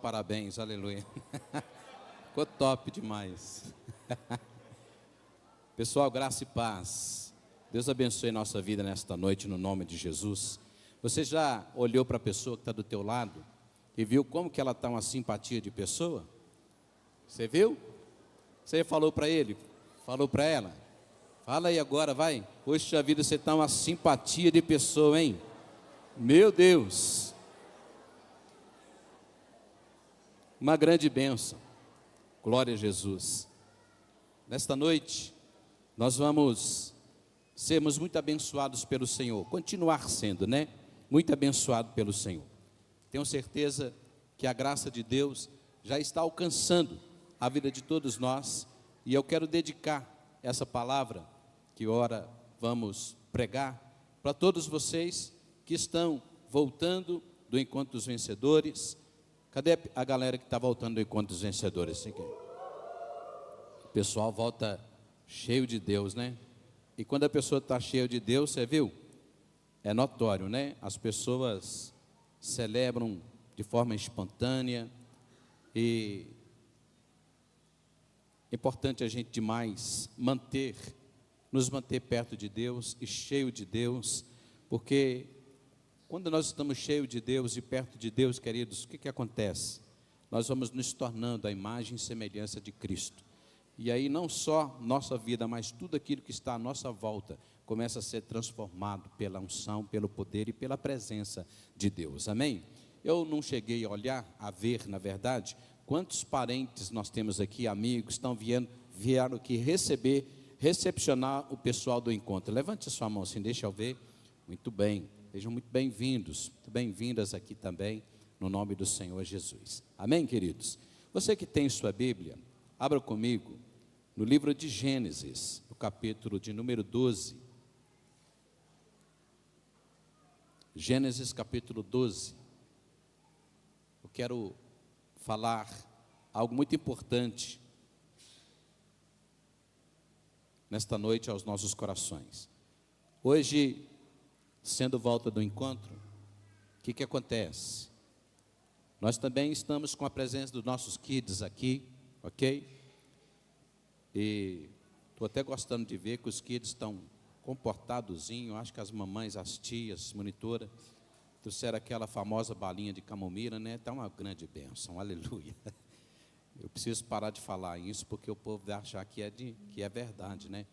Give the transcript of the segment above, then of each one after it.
Parabéns, aleluia. Ficou top demais. Pessoal, graça e paz. Deus abençoe nossa vida nesta noite, no nome de Jesus. Você já olhou para a pessoa que está do teu lado e viu como que ela está uma simpatia de pessoa? Você viu? Você falou para ele? Falou para ela? Fala aí agora, vai. Poxa vida, você está uma simpatia de pessoa, hein? Meu Deus. Uma grande bênção. Glória a Jesus. Nesta noite, nós vamos sermos muito abençoados pelo Senhor. Continuar sendo, né? Muito abençoado pelo Senhor. Tenho certeza que a graça de Deus já está alcançando a vida de todos nós. E eu quero dedicar essa palavra que ora vamos pregar para todos vocês que estão voltando do Encontro dos Vencedores. Cadê a galera que está voltando do Encontro dos Vencedores? O pessoal volta cheio de Deus, né? E quando a pessoa está cheia de Deus, você viu? É notório, né? As pessoas celebram de forma espontânea. E é importante a gente demais nos manter perto de Deus e cheio de Deus, porque quando nós estamos cheios de Deus e perto de Deus, queridos, o que acontece? Nós vamos nos tornando a imagem e semelhança de Cristo. E aí não só nossa vida, mas tudo aquilo que está à nossa volta começa a ser transformado pela unção, pelo poder e pela presença de Deus. Amém? Eu não cheguei a olhar, a ver, na verdade, quantos parentes nós temos aqui, amigos, vieram aqui recepcionar o pessoal do encontro. Levante a sua mão assim, deixa eu ver. Muito bem. Sejam muito bem-vindos, muito bem-vindas aqui também, no nome do Senhor Jesus. Amém, queridos? Você que tem sua Bíblia, abra comigo no livro de Gênesis, no capítulo de número 12. Gênesis capítulo 12. Eu quero falar algo muito importante nesta noite aos nossos corações. Hoje, sendo volta do encontro, o que acontece? Nós também estamos com a presença dos nossos kids aqui, ok? E estou até gostando de ver que os kids estão comportadozinhos. Acho que as mamães, as tias, monitoras, trouxeram aquela famosa balinha de camomila, né? Está uma grande bênção, aleluia. Eu preciso parar de falar isso, porque o povo vai achar que é verdade, né?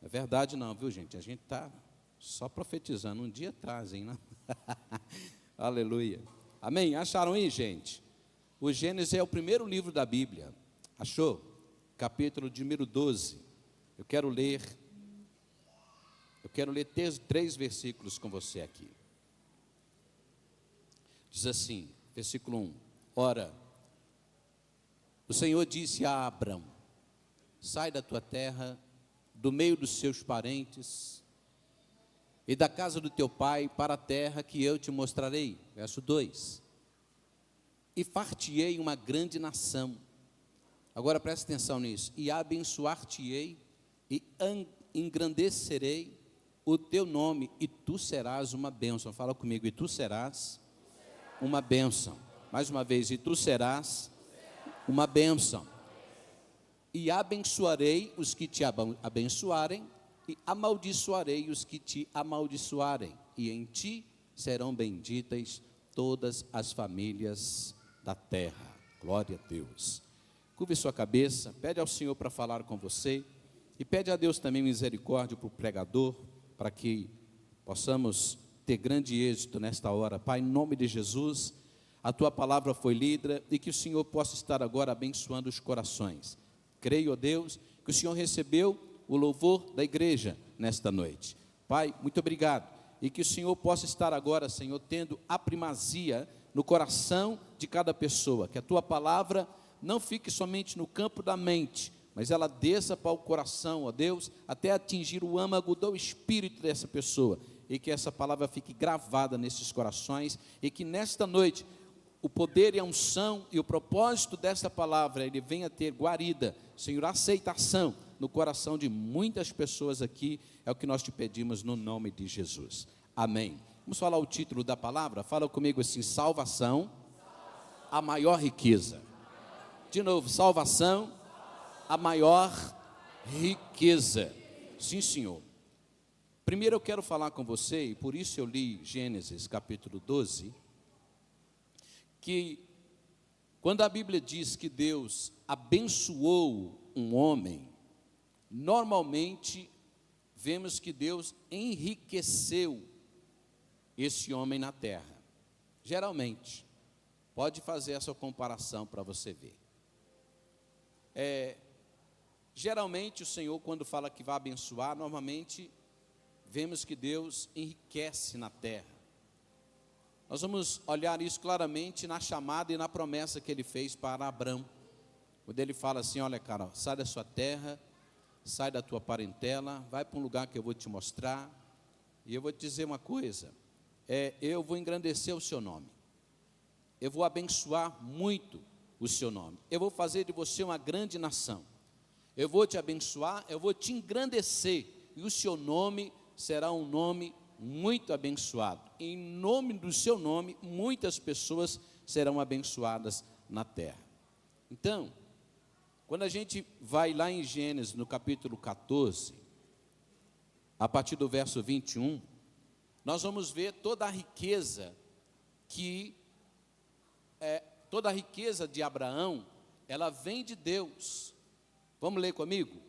Não é verdade não, viu, gente? A gente está só profetizando, um dia trazem, né? Aleluia. Amém? Acharam aí, gente? O Gênesis é o primeiro livro da Bíblia. Achou? Capítulo de número 12. Eu quero ler 3 versículos com você aqui. Diz assim, versículo 1. Ora, o Senhor disse a Abrão: sai da tua terra, do meio dos seus parentes e da casa do teu pai, para a terra que eu te mostrarei. Verso 2. E far-te-ei uma grande nação. Agora presta atenção nisso. E abençoar-te-ei e engrandecerei o teu nome, e tu serás uma bênção. Fala comigo, e tu serás uma bênção. Mais uma vez, e tu serás uma bênção. E abençoarei os que te abençoarem, e amaldiçoarei os que te amaldiçoarem, e em ti serão benditas todas as famílias da terra. Glória a Deus. Curve sua cabeça, pede ao Senhor para falar com você, e pede a Deus também misericórdia para o pregador, para que possamos ter grande êxito nesta hora. Pai, em nome de Jesus, a tua palavra foi lida, e que o Senhor possa estar agora abençoando os corações. Creio, ó Deus, que o Senhor recebeu o louvor da igreja nesta noite. Pai, muito obrigado, e que o Senhor possa estar agora, Senhor, tendo a primazia no coração de cada pessoa, que a tua palavra não fique somente no campo da mente, mas ela desça para o coração, ó Deus, até atingir o âmago do espírito dessa pessoa, e que essa palavra fique gravada nesses corações, e que nesta noite o poder e a unção e o propósito dessa palavra, ele venha ter guarida, Senhor, aceitação no coração de muitas pessoas aqui. É o que nós te pedimos no nome de Jesus. Amém. Vamos falar o título da palavra? Fala comigo assim: salvação a maior riqueza. De novo, salvação, a maior riqueza. Sim, Senhor. Primeiro eu quero falar com você, e por isso eu li Gênesis capítulo 12, que quando a Bíblia diz que Deus abençoou um homem, normalmente vemos que Deus enriqueceu esse homem na terra. Geralmente, pode fazer essa comparação para você ver. Geralmente o Senhor, quando fala que vai abençoar, normalmente vemos que Deus enriquece na terra. Nós vamos olhar isso claramente na chamada e na promessa que Ele fez para Abrão. Quando Ele fala assim, olha cara, sai da sua terra, sai da tua parentela, vai para um lugar que eu vou te mostrar, e eu vou te dizer uma coisa, eu vou engrandecer o seu nome, eu vou abençoar muito o seu nome, eu vou fazer de você uma grande nação, eu vou te abençoar, eu vou te engrandecer, e o seu nome será um nome muito abençoado. Em nome do seu nome, muitas pessoas serão abençoadas na terra. Então, quando a gente vai lá em Gênesis, no capítulo 14, a partir do verso 21, nós vamos ver toda a riqueza toda a riqueza de Abraão, ela vem de Deus. Vamos ler comigo?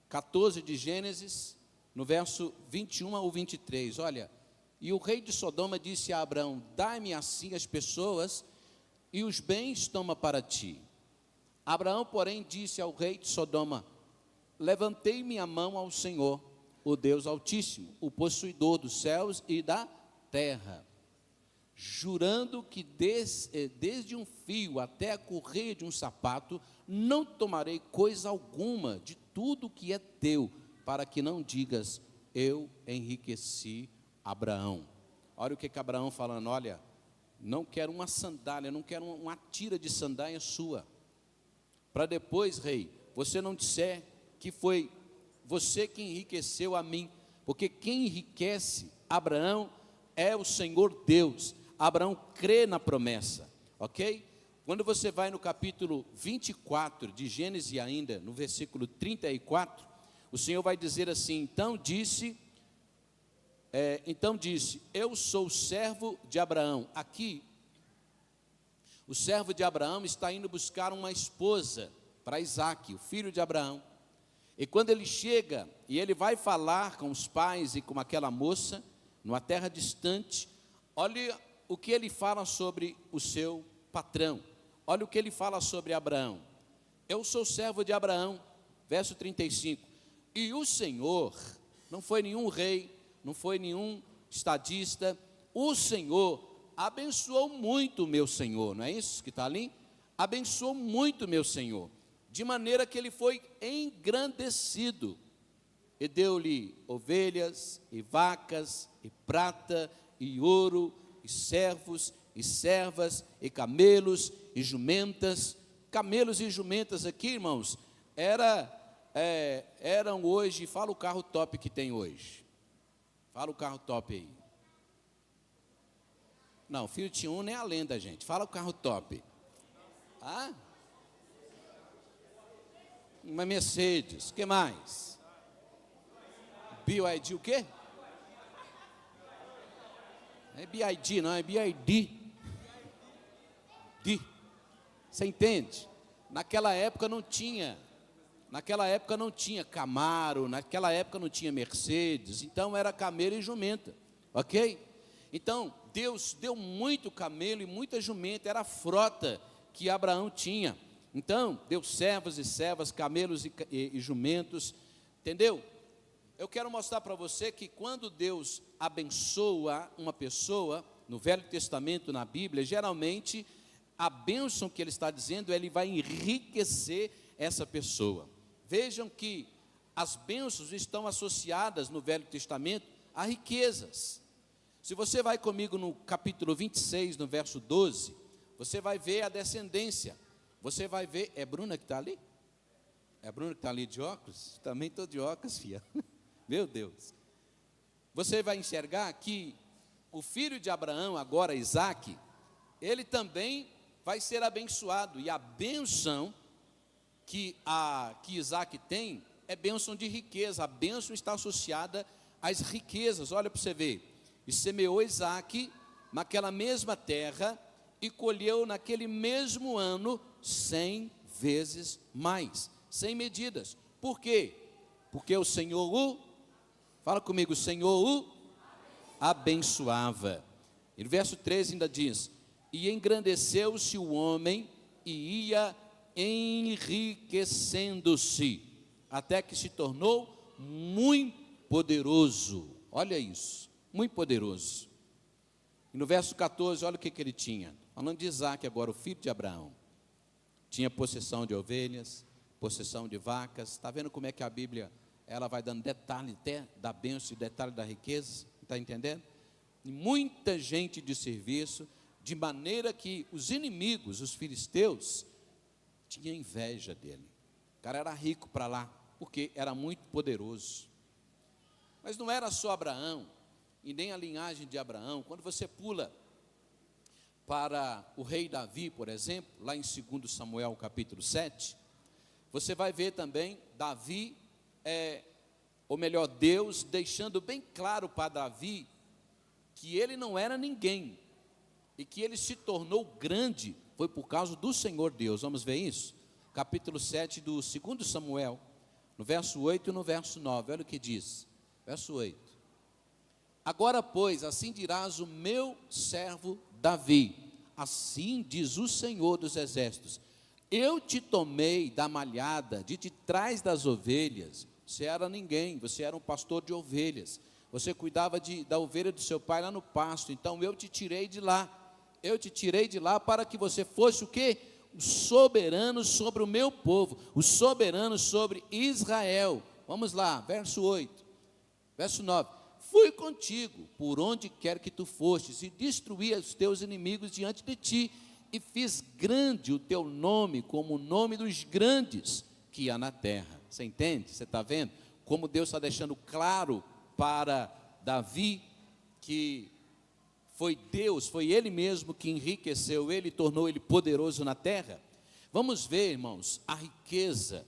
14 de Gênesis, no verso 21 ao 23, olha, e o rei de Sodoma disse a Abraão, dai-me assim as pessoas e os bens toma para ti. Abraão, porém, disse ao rei de Sodoma, levantei minha mão ao Senhor, o Deus Altíssimo, o possuidor dos céus e da terra, jurando que desde um fio até a correia de um sapato, não tomarei coisa alguma de tudo que é teu, para que não digas, eu enriqueci Abraão. Olha o que Abraão falando, olha, não quero uma sandália, não quero uma tira de sandália sua, para depois, rei, você não disser que foi você que enriqueceu a mim, porque quem enriquece Abraão é o Senhor Deus. Abraão crê na promessa, ok? Quando você vai no capítulo 24 de Gênesis ainda, no versículo 34, o Senhor vai dizer assim, então disse, eu sou o servo de Abraão. Aqui, o servo de Abraão está indo buscar uma esposa para Isaque, o filho de Abraão. E quando ele chega, e ele vai falar com os pais e com aquela moça, numa terra distante, olha o que ele fala sobre o seu patrão. Olha o que ele fala sobre Abraão. Eu sou servo de Abraão, verso 35. E o Senhor, não foi nenhum rei, não foi nenhum estadista, o Senhor abençoou muito o meu Senhor, não é isso que está ali? Abençoou muito o meu Senhor, de maneira que ele foi engrandecido, e deu-lhe ovelhas, e vacas, e prata, e ouro, e servos, e servas, e camelos, e jumentas. Camelos e jumentas aqui, irmãos, eram hoje, fala o carro top que tem hoje, fala o carro top aí. Não, Fiat Uno é a lenda, gente, fala o carro top. Ah? Uma Mercedes, o que mais? BYD, o quê? É BYD, não, é BYD. Você entende? Naquela época não tinha Camaro, naquela época não tinha Mercedes, então era camelo e jumenta, ok? Então, Deus deu muito camelo e muita jumenta, era a frota que Abraão tinha. Então, deu servos e servas, camelos e jumentos, entendeu? Eu quero mostrar para você que quando Deus abençoa uma pessoa, no Velho Testamento, na Bíblia, geralmente, a bênção que ele está dizendo, ele vai enriquecer essa pessoa. Vejam que as bênçãos estão associadas no Velho Testamento a riquezas. Se você vai comigo no capítulo 26, no verso 12, você vai ver a descendência. Você vai ver, é Bruna que está ali? É a Bruna que está ali de óculos? Também estou de óculos, filha. Meu Deus. Você vai enxergar que o filho de Abraão, agora Isaque, ele também vai ser abençoado. E a bênção que Isaac tem é bênção de riqueza. A bênção está associada às riquezas. Olha para você ver. E semeou Isaac naquela mesma terra e colheu naquele mesmo ano 100 vezes mais, sem medidas. Por quê? Porque o Senhor fala comigo, o Senhor o abençoava. E no verso 13 ainda diz: e engrandeceu-se o homem e ia enriquecendo-se, até que se tornou muito poderoso. Olha isso, muito poderoso. E no verso 14, olha o que ele tinha. Falando de Isaac agora, o filho de Abraão. Tinha possessão de ovelhas, possessão de vacas. Está vendo como é que a Bíblia, ela vai dando detalhe até da bênção e detalhe da riqueza? Está entendendo? E muita gente de serviço, de maneira que os inimigos, os filisteus, tinham inveja dele. O cara era rico para lá, porque era muito poderoso. Mas não era só Abraão, e nem a linhagem de Abraão. Quando você pula para o rei Davi, por exemplo, lá em 2 Samuel capítulo 7, você vai ver também Davi, ou melhor, Deus deixando bem claro para Davi que ele não era ninguém, e que ele se tornou grande, foi por causa do Senhor Deus. Vamos ver isso? Capítulo 7 do 2 Samuel, no verso 8 e no verso 9, olha o que diz, verso 8: agora, pois, assim dirás o meu servo Davi, assim diz o Senhor dos exércitos, eu te tomei da malhada, de trás das ovelhas. Você era ninguém, você era um pastor de ovelhas, você cuidava da ovelha do seu pai lá no pasto, então eu te tirei de lá, para que você fosse o quê? O soberano sobre o meu povo, o soberano sobre Israel. Vamos lá, verso 8, verso 9: fui contigo por onde quer que tu fostes, e destruí os teus inimigos diante de ti, e fiz grande o teu nome, como o nome dos grandes que há na terra. Você entende? Você está vendo? Como Deus está deixando claro para Davi, que foi Deus, foi Ele mesmo que enriqueceu ele, tornou ele poderoso na terra. Vamos ver, irmãos, a riqueza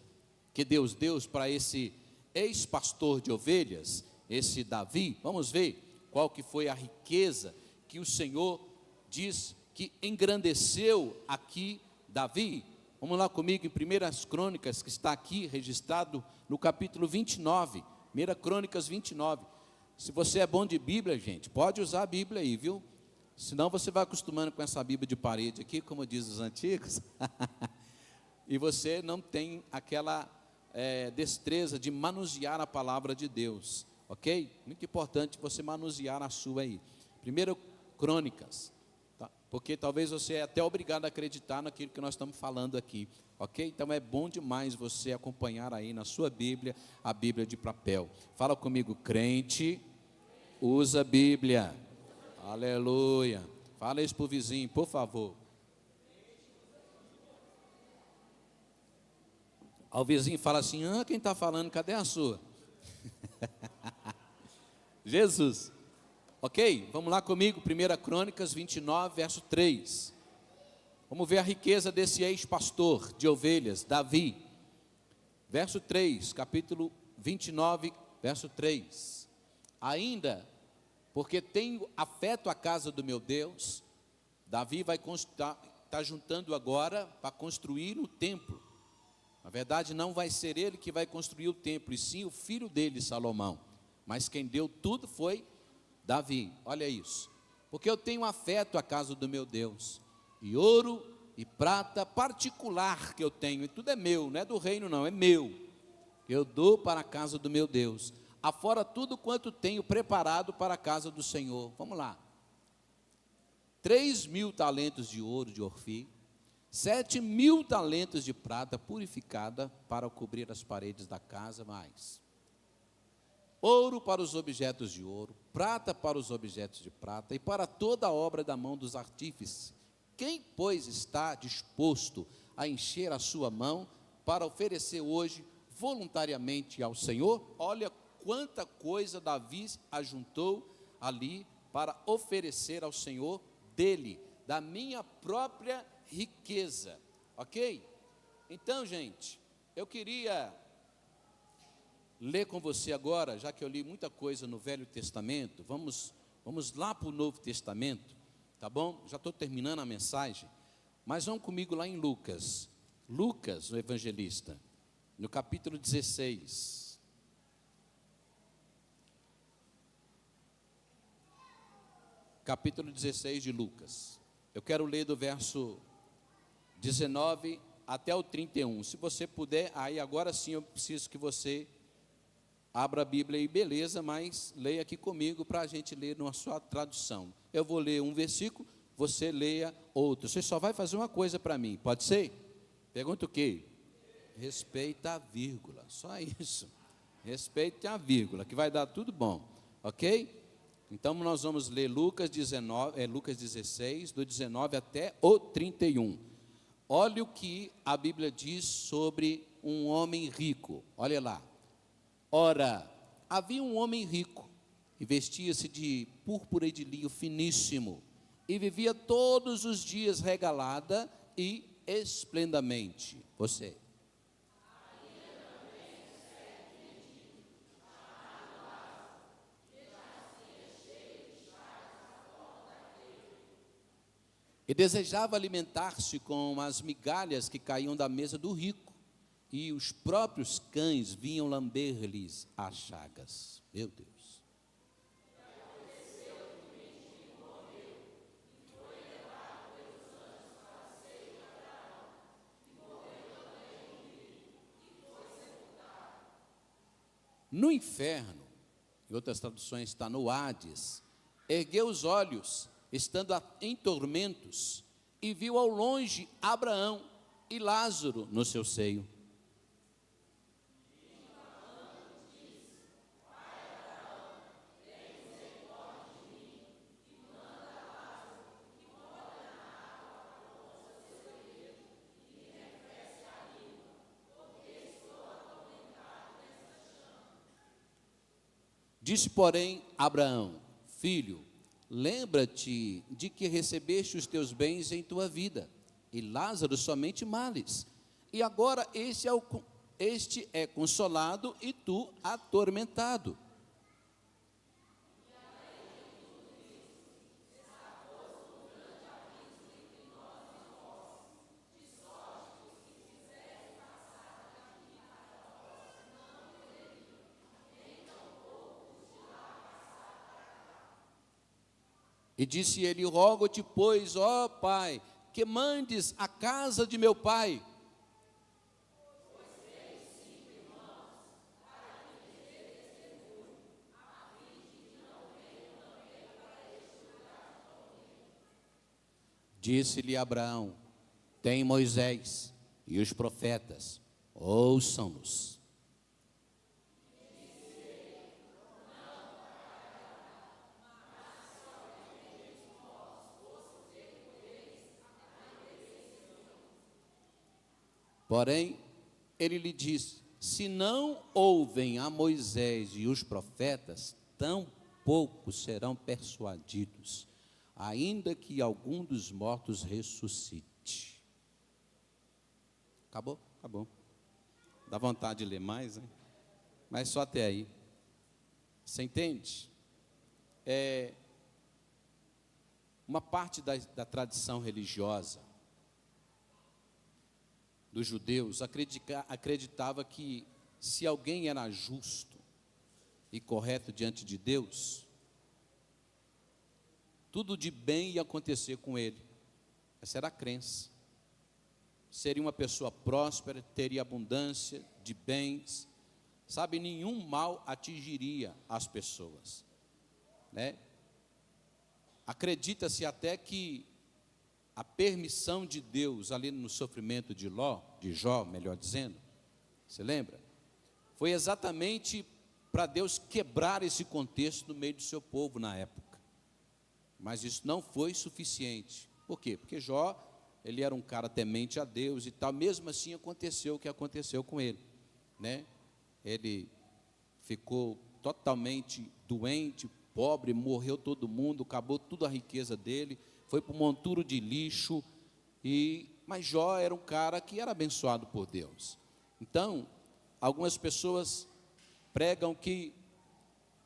que Deus deu para esse ex-pastor de ovelhas, esse Davi. Vamos ver qual que foi a riqueza que o Senhor diz que engrandeceu aqui Davi. Vamos lá comigo em 1 Crônicas, que está aqui registrado no capítulo 29, 1 Crônicas 29. Se você é bom de Bíblia, gente, pode usar a Bíblia aí, viu? Senão você vai acostumando com essa Bíblia de parede aqui, como diz os antigos, e você não tem aquela destreza de manusear a palavra de Deus, ok? Muito importante você manusear a sua aí. 1 Crônicas, tá? Porque talvez você é até obrigado a acreditar naquilo que nós estamos falando aqui, ok? Então é bom demais você acompanhar aí na sua Bíblia, a Bíblia de papel. Fala comigo, crente usa a Bíblia. Aleluia. Fala isso para o vizinho, por favor. Ao vizinho fala assim: quem está falando, cadê a sua? Jesus. Ok, vamos lá comigo, 1 Crônicas 29, verso 3. Vamos ver a riqueza desse ex-pastor de ovelhas, Davi. Verso 3, capítulo 29, verso 3. Ainda, porque tenho afeto à casa do meu Deus, Davi vai está juntando agora para construir o templo. Na verdade, não vai ser ele que vai construir o templo, e sim o filho dele, Salomão. Mas quem deu tudo foi Davi. Olha isso. Porque eu tenho afeto à casa do meu Deus, e ouro e prata particular que eu tenho, e tudo é meu, não é do reino não, é meu, eu dou para a casa do meu Deus, afora tudo quanto tenho preparado para a casa do Senhor. Vamos lá. 3.000 talentos de ouro de Ofir, 7.000 talentos de prata purificada para cobrir as paredes da casa, mais ouro para os objetos de ouro, prata para os objetos de prata, e para toda a obra da mão dos artífices. Quem, pois, está disposto a encher a sua mão para oferecer hoje voluntariamente ao Senhor? Olha quanta coisa Davi ajuntou ali para oferecer ao Senhor dele, da minha própria riqueza, ok? Então, gente, eu queria ler com você agora, já que eu li muita coisa no Velho Testamento, vamos lá para o Novo Testamento, tá bom? Já estou terminando a mensagem, mas vamos comigo lá em Lucas, o evangelista, no capítulo 16. Capítulo 16 de Lucas. Eu quero ler do verso 19 até o 31. Se você puder, aí agora sim eu preciso que você abra a Bíblia aí, beleza, mas leia aqui comigo para a gente ler na sua tradução. Eu vou ler um versículo, você leia outro. Você só vai fazer uma coisa para mim, pode ser? Pergunta o quê? Respeita a vírgula, só isso. Respeite a vírgula, que vai dar tudo bom, ok? Então nós vamos ler Lucas 16, do 19 até o 31. Olha o que a Bíblia diz sobre um homem rico, olha lá. Ora, havia um homem rico, e vestia-se de púrpura e de linho finíssimo, e vivia todos os dias regalada e esplendamente. Você. E desejava alimentar-se com as migalhas que caíam da mesa do rico, e os próprios cães vinham lamber-lhes as chagas. Meu Deus. No inferno, em outras traduções está no Hades, ergueu os olhos, estando em tormentos, e viu ao longe Abraão e Lázaro no seu seio. Disse, porém, Abraão: filho, lembra-te de que recebeste os teus bens em tua vida, e Lázaro somente males. E agora este é consolado e tu atormentado. E disse ele: rogo-te, pois, ó Pai, que mandes a casa de meu pai. Disse-lhe Abraão: tem Moisés e os profetas, ouçam-nos. Porém, ele lhe disse: se não ouvem a Moisés e os profetas, tampouco serão persuadidos, ainda que algum dos mortos ressuscite. Acabou? Acabou. Dá vontade de ler mais, hein? Mas só até aí. Você entende? Uma parte da tradição religiosa dos judeus acreditava que se alguém era justo e correto diante de Deus, tudo de bem ia acontecer com ele. Essa era a crença. Seria uma pessoa próspera, teria abundância de bens, sabe, nenhum mal atingiria as pessoas, né? Acredita-se até que a permissão de Deus ali no sofrimento de Jó, melhor dizendo, você lembra? Foi exatamente para Deus quebrar esse contexto no meio do seu povo na época. Mas isso não foi suficiente. Por quê? Porque Jó, ele era um cara temente a Deus e tal, mesmo assim aconteceu o que aconteceu com ele, né? Ele ficou totalmente doente, pobre, morreu todo mundo, acabou toda a riqueza dele, foi para um monturo de lixo, Mas Jó era um cara que era abençoado por Deus. Então, algumas pessoas pregam que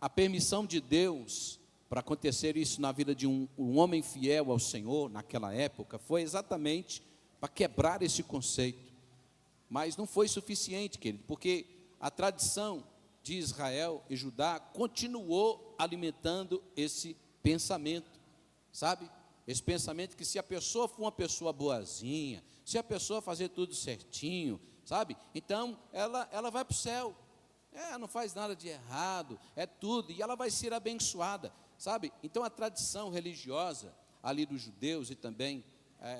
a permissão de Deus para acontecer isso na vida de um homem fiel ao Senhor, naquela época, foi exatamente para quebrar esse conceito. Mas não foi suficiente, querido, porque a tradição de Israel e Judá continuou alimentando esse pensamento, sabe? Esse pensamento que se a pessoa for uma pessoa boazinha, se a pessoa fazer tudo certinho, sabe? Então, ela vai para o céu. Não faz nada de errado, é tudo, e ela vai ser abençoada, sabe? Então, a tradição religiosa ali dos judeus e também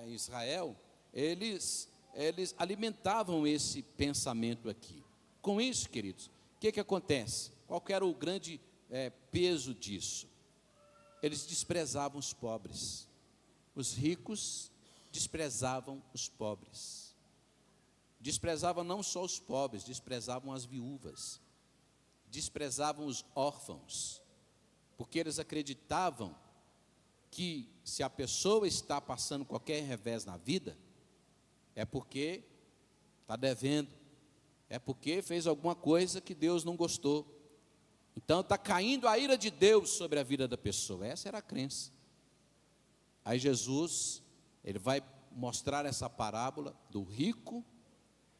Israel, eles alimentavam esse pensamento aqui. Com isso, queridos, o que acontece? Qual que era o grande peso disso? Eles desprezavam os pobres. Os ricos desprezavam os pobres. Desprezavam não só os pobres, desprezavam as viúvas. Desprezavam os órfãos. Porque eles acreditavam que se a pessoa está passando qualquer revés na vida, é porque está devendo, é porque fez alguma coisa que Deus não gostou. Então está caindo a ira de Deus sobre a vida da pessoa. Essa era a crença. Aí Jesus, ele vai mostrar essa parábola do rico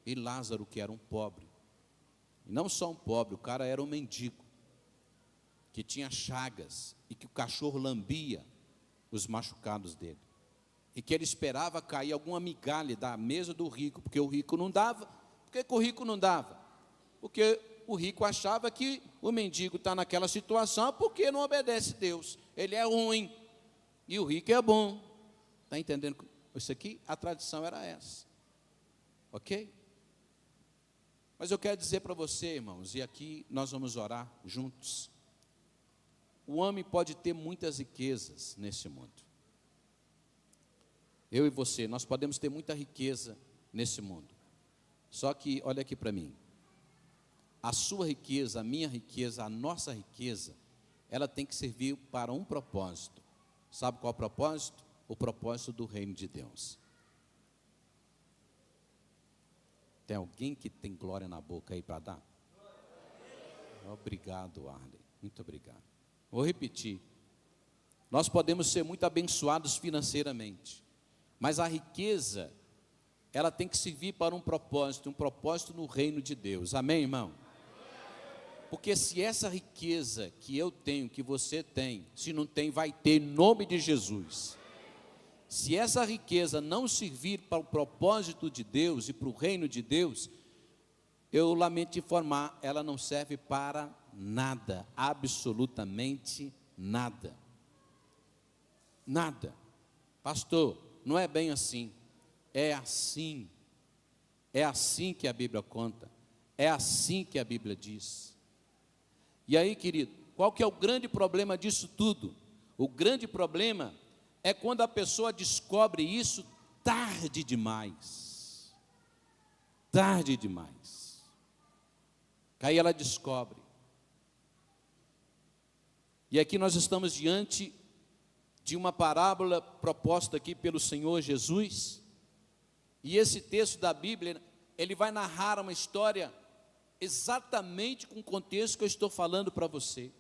e Lázaro, que era um pobre. E não só um pobre, o cara era um mendigo, que tinha chagas e que o cachorro lambia os machucados dele. E que ele esperava cair alguma migalha da mesa do rico, porque o rico não dava. Por que o rico não dava? Porque o rico achava que o mendigo está naquela situação porque não obedece a Deus. Ele é ruim e o rico é bom. Está entendendo? Isso aqui, a tradição era essa. Ok? Mas eu quero dizer para você, irmãos, e aqui nós vamos orar juntos. O homem pode ter muitas riquezas nesse mundo. Eu e você, nós podemos ter muita riqueza nesse mundo. Só que, olha aqui para mim. A sua riqueza, a minha riqueza, a nossa riqueza, ela tem que servir para um propósito. Sabe qual é o propósito? O propósito do reino de Deus. Tem alguém que tem glória na boca aí para dar? Obrigado, Arley. Muito obrigado. Vou repetir. Nós podemos ser muito abençoados financeiramente, mas a riqueza, ela tem que servir para um propósito no reino de Deus. Amém, irmão? Porque se essa riqueza que eu tenho, que você tem, se não tem, vai ter em nome de Jesus. Se essa riqueza não servir para o propósito de Deus e para o reino de Deus, eu lamento informar, ela não serve para nada, absolutamente nada. Nada. Pastor, não é bem assim. É assim. É assim que a Bíblia conta. É assim que a Bíblia diz. E aí, querido, qual que é o grande problema disso tudo? O grande problema é quando a pessoa descobre isso tarde demais. Tarde demais. Aí ela descobre. E aqui nós estamos diante de uma parábola proposta aqui pelo Senhor Jesus. E esse texto da Bíblia, ele vai narrar uma história exatamente com o contexto que eu estou falando para você.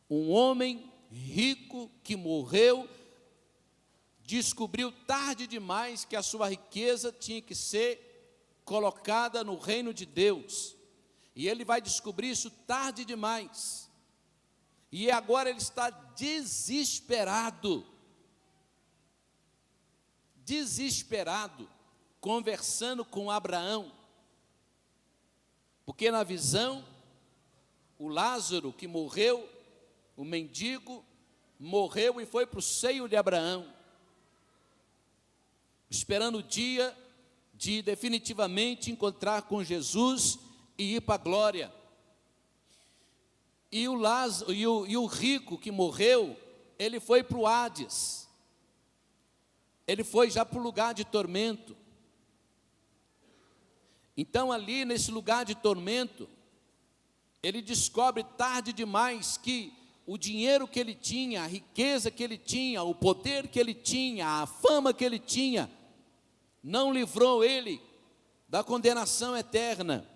Um homem rico que morreu, descobriu tarde demais que a sua riqueza tinha que ser colocada no reino de Deus. E ele vai descobrir isso tarde demais. E agora ele está desesperado. Desesperado, conversando com Abraão. Porque na visão, o Lázaro que morreu, o mendigo, morreu e foi para o seio de Abraão, esperando o dia de definitivamente encontrar com Jesus e ir para a glória. E o Lázaro, e o rico que morreu, ele foi para o Hades, ele foi já para o lugar de tormento. Então ali nesse lugar de tormento, ele descobre tarde demais que o dinheiro que ele tinha, a riqueza que ele tinha, o poder que ele tinha, a fama que ele tinha, não livrou ele da condenação eterna,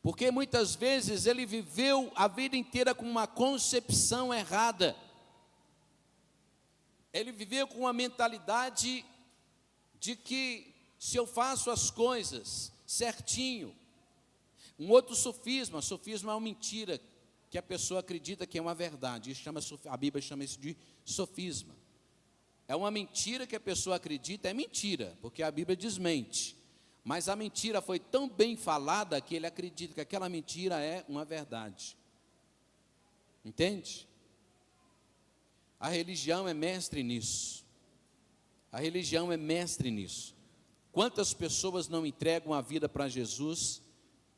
porque muitas vezes ele viveu a vida inteira com uma concepção errada. Ele viveu com uma mentalidade de que se eu faço as coisas certinho, um outro sofisma é uma mentira que a pessoa acredita que é uma verdade. Isso a Bíblia chama isso de sofisma. É uma mentira que a pessoa acredita, é mentira, porque a Bíblia desmente. Mas a mentira foi tão bem falada que ele acredita que aquela mentira é uma verdade. Entende? A religião é mestre nisso. A religião é mestre nisso. Quantas pessoas não entregam a vida para Jesus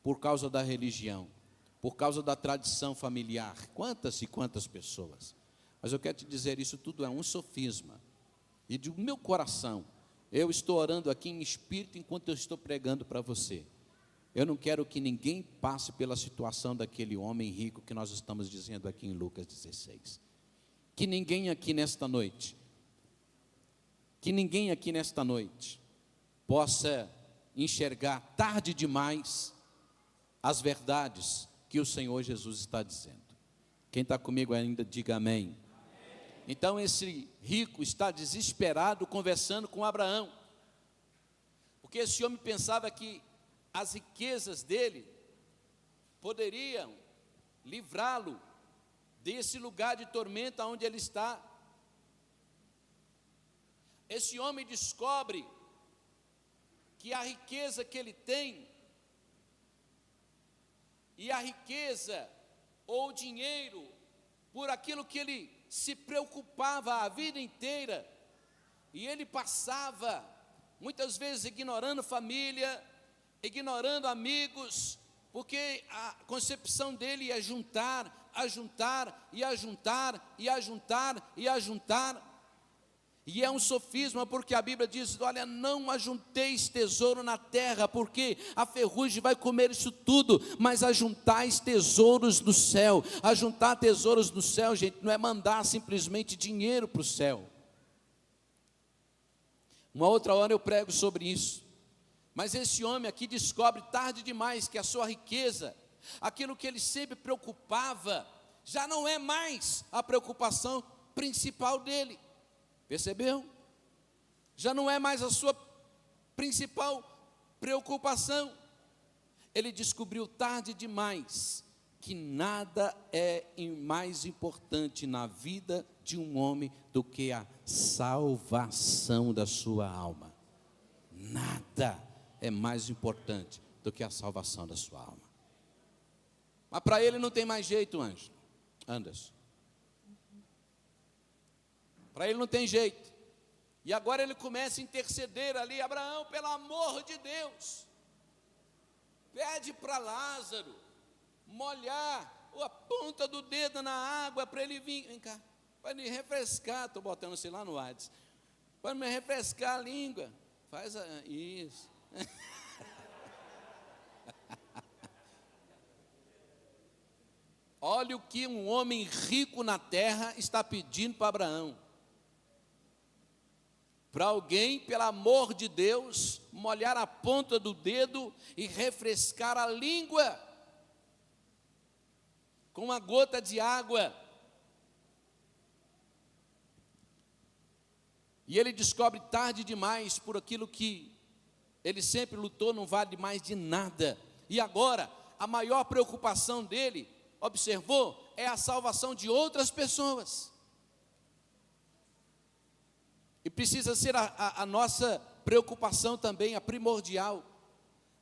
por causa da religião, por causa da tradição familiar? Quantas e quantas pessoas? Mas eu quero te dizer, isso tudo é um sofisma. E do meu coração, eu estou orando aqui em espírito enquanto eu estou pregando para você. Eu não quero que ninguém passe pela situação daquele homem rico que nós estamos dizendo aqui em Lucas 16. Que ninguém aqui nesta noite possa enxergar tarde demais as verdades que o Senhor Jesus está dizendo. Quem está comigo ainda, diga amém. Então esse rico está desesperado conversando com Abraão, porque esse homem pensava que as riquezas dele poderiam livrá-lo desse lugar de tormenta onde ele está. Esse homem descobre que a riqueza que ele tem, e a riqueza ou dinheiro, por aquilo que ele se preocupava a vida inteira, e ele passava muitas vezes ignorando família, ignorando amigos, porque a concepção dele é juntar, ajuntar, e ajuntar, e ajuntar, e ajuntar. E é um sofisma, porque a Bíblia diz: olha, não ajunteis tesouro na terra, porque a ferrugem vai comer isso tudo, mas ajuntais tesouros no céu. Ajuntar tesouros no céu, gente, não é mandar simplesmente dinheiro para o céu. Uma outra hora eu prego sobre isso. Mas esse homem aqui descobre tarde demais que a sua riqueza, aquilo que ele sempre preocupava, já não é mais a preocupação principal dele. Percebeu? Já não é mais a sua principal preocupação. Ele descobriu tarde demais que nada é mais importante na vida de um homem do que a salvação da sua alma. Nada é mais importante do que a salvação da sua alma. Mas para ele não tem mais jeito, Anderson. Para ele não tem jeito. E agora ele começa a interceder ali: Abraão, pelo amor de Deus, pede para Lázaro molhar a ponta do dedo na água para ele vir, vem cá, para me refrescar. Estou botando assim lá no WhatsApp, para me refrescar a língua. Faz isso. Olha o que um homem rico na terra está pedindo para Abraão. Para alguém, pelo amor de Deus, molhar a ponta do dedo e refrescar a língua com uma gota de água. E ele descobre tarde demais, por aquilo que ele sempre lutou, não vale mais de nada. E agora, a maior preocupação dele, observou, é a salvação de outras pessoas. E precisa ser a nossa preocupação também, a primordial.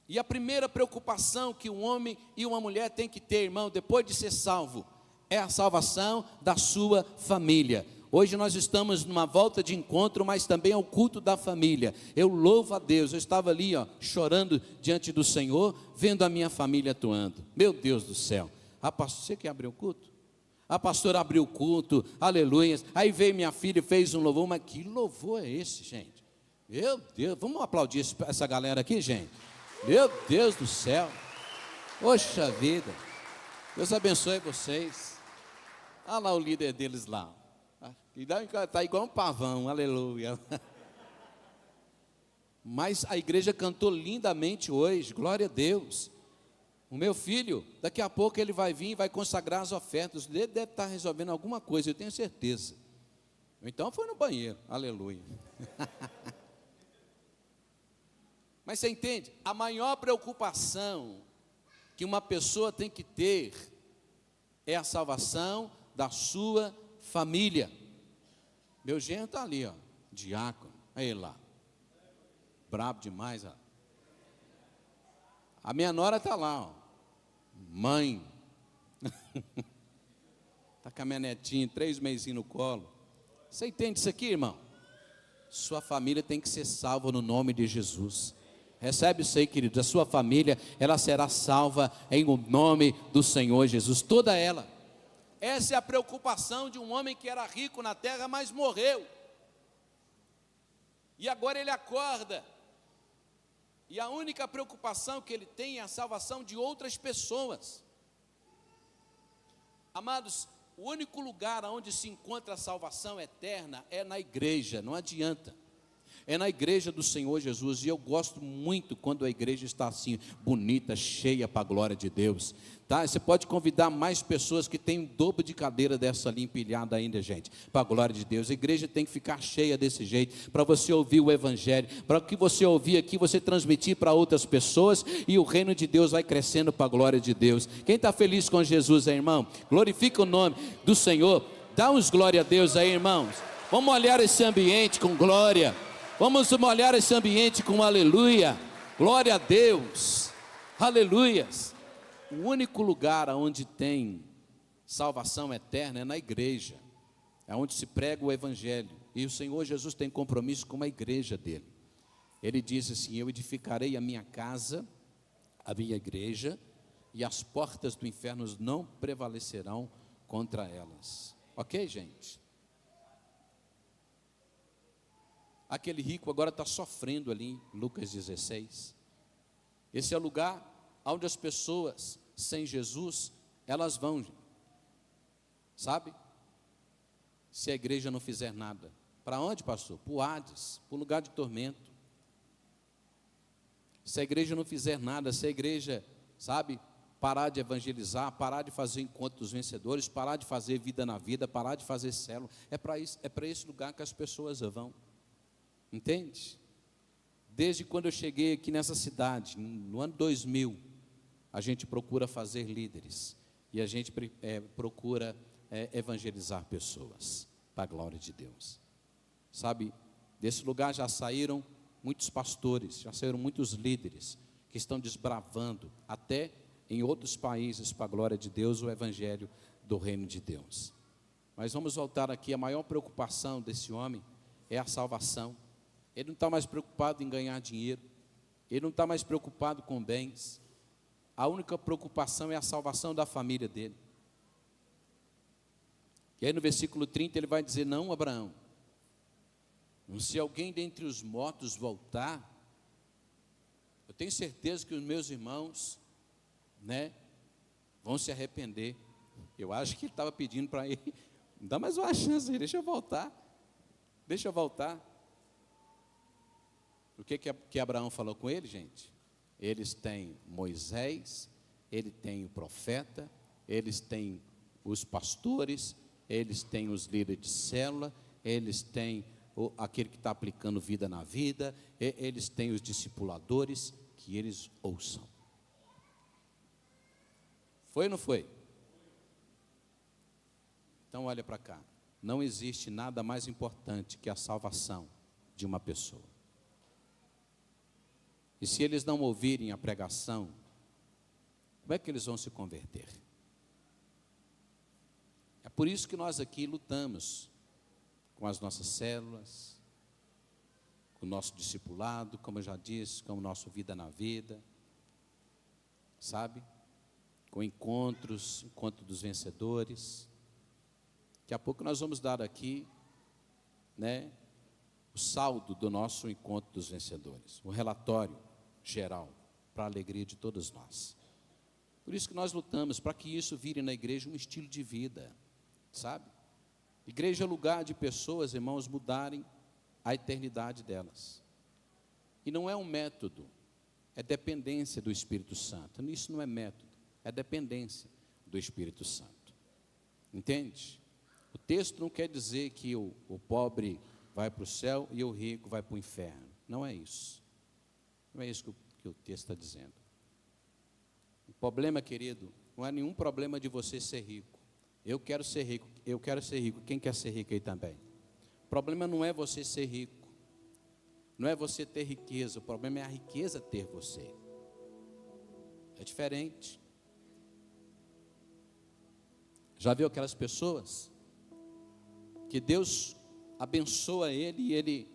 E a primeira preocupação que um homem e uma mulher têm que ter, irmão, depois de ser salvo, é a salvação da sua família. Hoje nós estamos numa volta de encontro, mas também é o culto da família. Eu louvo a Deus. Eu estava ali, chorando diante do Senhor, vendo a minha família atuando. Meu Deus do céu. Pastor, você que abriu o culto? A pastora abriu o culto, aleluia. Aí veio minha filha e fez um louvor. Mas que louvor é esse, gente? Meu Deus, vamos aplaudir essa galera aqui, gente? Meu Deus do céu. Poxa vida. Deus abençoe vocês. Olha lá o líder deles lá. Está igual um pavão, aleluia. Mas a igreja cantou lindamente hoje, glória a Deus. O meu filho, daqui a pouco ele vai vir e vai consagrar as ofertas. Ele deve estar resolvendo alguma coisa, eu tenho certeza. Então foi no banheiro, aleluia. Mas você entende? A maior preocupação que uma pessoa tem que ter é a salvação da sua família. Meu genro está ali, ó, diácono, aí lá, brabo demais, ó. A minha nora está lá, ó, mãe, está com a minha netinha, 3 mesinhos no colo. Você entende isso aqui, irmão? Sua família tem que ser salva no nome de Jesus. Recebe isso aí, queridos. A sua família, ela será salva em nome do Senhor Jesus, toda ela. Essa é a preocupação de um homem que era rico na terra, mas morreu. E agora ele acorda. E a única preocupação que ele tem é a salvação de outras pessoas. Amados, o único lugar onde se encontra a salvação eterna é na igreja, não adianta. É na igreja do Senhor Jesus, e eu gosto muito quando a igreja está assim, bonita, cheia para a glória de Deus, tá? Você pode convidar mais pessoas que têm um dobro de cadeira dessa ali empilhada ainda, gente, para a glória de Deus. A igreja tem que ficar cheia desse jeito, para você ouvir o evangelho, para o que você ouvir aqui, você transmitir para outras pessoas, e o reino de Deus vai crescendo para a glória de Deus. Quem está feliz com Jesus aí, irmão? Glorifica o nome do Senhor, dá uns glória a Deus aí, irmãos. Vamos olhar esse ambiente com glória. Vamos molhar esse ambiente com aleluia, glória a Deus, aleluias. O único lugar onde tem salvação eterna é na igreja, é onde se prega o evangelho, e o Senhor Jesus tem compromisso com a igreja dele. Ele diz assim: eu edificarei a minha casa, a minha igreja, e as portas do inferno não prevalecerão contra elas. Ok, gente? Aquele rico agora está sofrendo ali em Lucas 16. Esse é o lugar onde as pessoas sem Jesus, elas vão, sabe? Se a igreja não fizer nada. Para onde, pastor? Para o Hades, para o lugar de tormento. Se a igreja não fizer nada, se a igreja, sabe, parar de evangelizar, parar de fazer encontro dos vencedores, parar de fazer vida na vida, parar de fazer célula, é para esse lugar que as pessoas vão. Entende? Desde quando eu cheguei aqui nessa cidade, no ano 2000, a gente procura fazer líderes, e a gente procura evangelizar pessoas, para a glória de Deus. Sabe, desse lugar já saíram muitos pastores, já saíram muitos líderes, que estão desbravando, até em outros países, para a glória de Deus, o evangelho do reino de Deus. Mas vamos voltar aqui, a maior preocupação desse homem é a salvação. Ele não está mais preocupado em ganhar dinheiro, ele não está mais preocupado com bens, a única preocupação é a salvação da família dele. E aí no versículo 30 ele vai dizer: não, Abraão, se alguém dentre os mortos voltar, eu tenho certeza que os meus irmãos, né, vão se arrepender. Eu acho que ele estava pedindo para ele: dá mais uma chance aí, deixa eu voltar. O que Abraão falou com ele, gente? Eles têm Moisés, ele tem o profeta, eles têm os pastores, eles têm os líderes de célula, eles têm aquele que está aplicando vida na vida, eles têm os discipuladores, que eles ouçam. Foi ou não foi? Então olha para cá, não existe nada mais importante que a salvação de uma pessoa. E se eles não ouvirem a pregação, como é que eles vão se converter? É por isso que nós aqui lutamos com as nossas células, com o nosso discipulado, como eu já disse, com o nosso Vida na Vida, sabe? Com encontro dos vencedores. Daqui a pouco nós vamos dar aqui, né, o saldo do nosso encontro dos vencedores, o relatório geral, para a alegria de todos nós. Por isso que nós lutamos, para que isso vire na igreja um estilo de vida, sabe? Igreja é lugar de pessoas, irmãos, mudarem a eternidade delas. E não é um método, é dependência do Espírito Santo. Isso não é método, é dependência do Espírito Santo. Entende? O texto não quer dizer que o pobre vai para o céu e o rico vai para o inferno. Não é isso. Não é isso que o texto está dizendo. O problema, querido, não é nenhum problema de você ser rico. Eu quero ser rico, eu quero ser rico. Quem quer ser rico aí também? O problema não é você ser rico. Não é você ter riqueza. O problema é a riqueza ter você. É diferente. Já viu aquelas pessoas que Deus abençoa ele e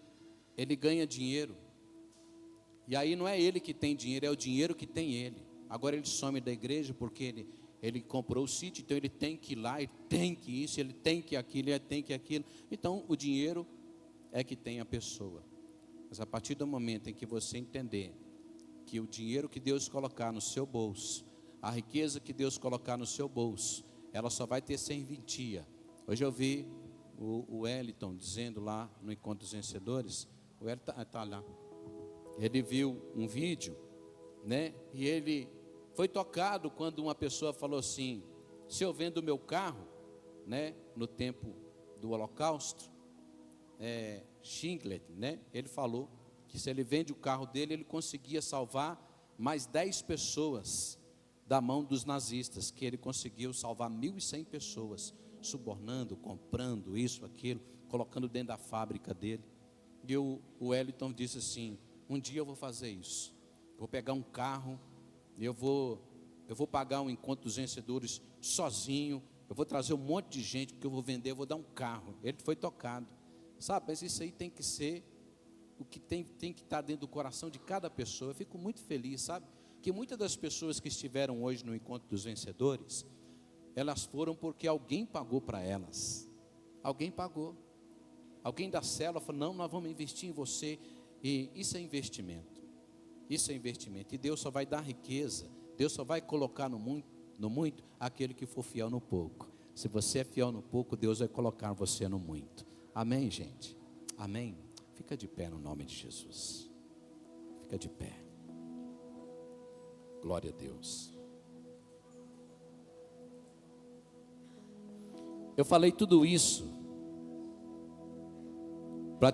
ele ganha dinheiro? E aí não é ele que tem dinheiro, é o dinheiro que tem ele. Agora ele some da igreja porque ele comprou o sítio, então ele tem que ir lá, ele tem que isso, ele tem que aquilo, ele tem que aquilo. Então o dinheiro é que tem a pessoa. Mas a partir do momento em que você entender que o dinheiro que Deus colocar no seu bolso, a riqueza que Deus colocar no seu bolso, ela só vai ter serventia. Hoje eu vi o Wellington dizendo lá no Encontro dos Vencedores, o Wellington está lá, ele viu um vídeo, né, e ele foi tocado quando uma pessoa falou assim: se eu vendo o meu carro, né, no tempo do Holocausto, Schindler, né, ele falou que se ele vende o carro dele, ele conseguia salvar mais 10 pessoas da mão dos nazistas, que ele conseguiu salvar 1.100 pessoas, subornando, comprando isso, aquilo, colocando dentro da fábrica dele. E o Wellington disse assim: um dia eu vou fazer isso, vou pegar um carro, eu vou pagar um Encontro dos Vencedores sozinho, eu vou trazer um monte de gente, porque eu vou vender, eu vou dar um carro. Ele foi tocado, sabe? Mas isso aí tem que ser o que tem que estar dentro do coração de cada pessoa. Eu fico muito feliz, sabe? Que muitas das pessoas que estiveram hoje no Encontro dos Vencedores, elas foram porque alguém pagou para elas. Alguém pagou. Alguém da célula falou: não, nós vamos investir em você. E isso é investimento. Isso é investimento. E Deus só vai dar riqueza, Deus só vai colocar no muito aquele que for fiel no pouco. Se você é fiel no pouco, Deus vai colocar você no muito. Amém, gente? Amém? Fica de pé no nome de Jesus. Fica de pé. Glória a Deus. Eu falei tudo isso